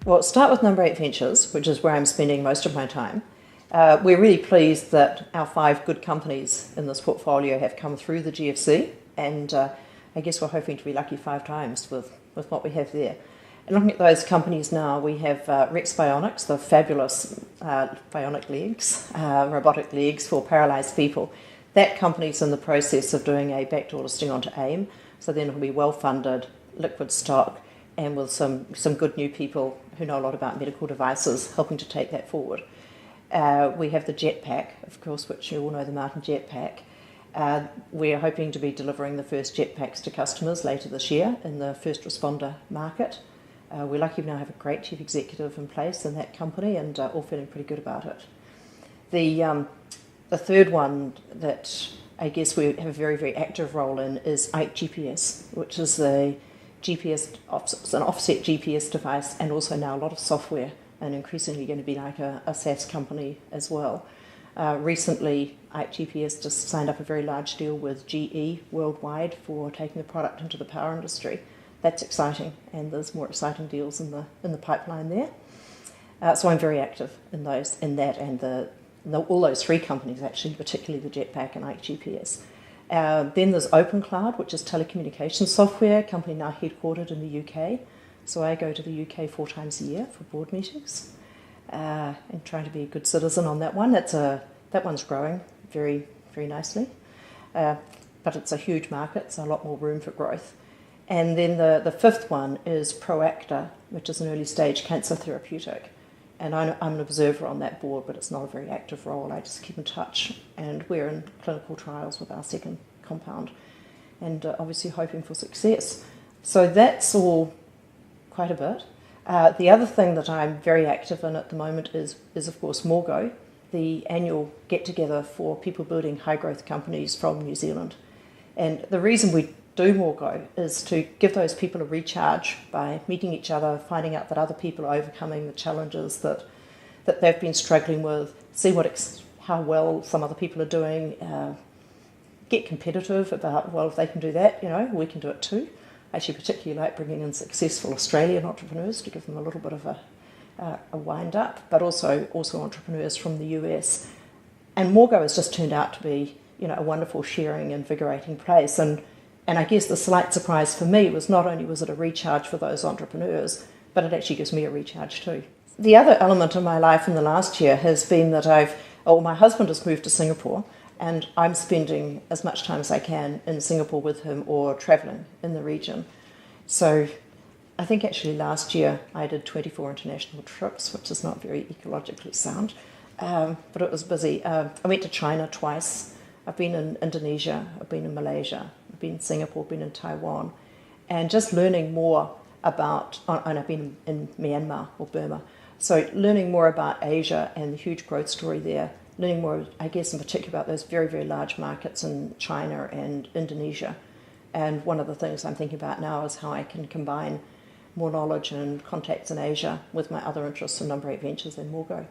Well, start with Number 8 Ventures, which is where I'm spending most of my time. We're really pleased that our 5 good companies in this portfolio have come through the GFC, and I guess we're hoping to be lucky 5 times with what we have there. And looking at those companies now, we have Rex Bionics, the fabulous bionic legs, robotic legs for paralysed people. That company's in the process of doing a backdoor listing onto AIM, so then it'll be well-funded, liquid stock, and with some good new people who know a lot about medical devices helping to take that forward. We have the Jetpack, of course, which you all know, the Martin Jetpack. We're hoping to be delivering the first jetpacks to customers later this year in the first responder market. We're lucky we now have a great chief executive in place in that company, and all feeling pretty good about it. The third one that I guess we have a very, very active role in is Ike GPS, which is the GPS, it's an offset GPS device, and also now a lot of software, and increasingly going to be like a SaaS company as well. Recently, Ike GPS just signed up a very large deal with GE worldwide for taking the product into the power industry. That's exciting, and there's more exciting deals in the pipeline there. So I'm very active in that, and all those 3 companies actually, particularly the Jetpack and Ike GPS. Then there's OpenCloud, which is telecommunications software, company now headquartered in the UK. So I go to the UK 4 times a year for board meetings, and trying to be a good citizen on that one. That one's growing very, very nicely, but it's a huge market, so a lot more room for growth. And then the 5th one is Proacta, which is an early stage cancer therapeutic. And I'm an observer on that board, but it's not a very active role. I just keep in touch, and we're in clinical trials with our second compound, and obviously hoping for success. So that's all quite a bit. The other thing that I'm very active in at the moment is of course Morgo, the annual get-together for people building high-growth companies from New Zealand. And the reason we do Morgo is to give those people a recharge by meeting each other, finding out that other people are overcoming the challenges that they've been struggling with, see how well some other people are doing, get competitive about, well, if they can do that, we can do it too. I actually particularly like bringing in successful Australian entrepreneurs to give them a little bit of a wind up, but also entrepreneurs from the US. And Morgo has just turned out to be, a wonderful, sharing, invigorating place. And I guess the slight surprise for me was not only was it a recharge for those entrepreneurs, but it actually gives me a recharge too. The other element of my life in the last year has been that my husband has moved to Singapore, and I'm spending as much time as I can in Singapore with him or travelling in the region. So I think actually last year I did 24 international trips, which is not very ecologically sound, but it was busy. I went to China twice. I've been in Indonesia, I've been in Malaysia, I've been in Singapore, I've been in Taiwan, and just learning more about, and I've been in Myanmar or Burma, so learning more about Asia and the huge growth story there, learning more, I guess, in particular about those very, very large markets in China and Indonesia. And one of the things I'm thinking about now is how I can combine more knowledge and contacts in Asia with my other interests in Number 8 Ventures and Morgo.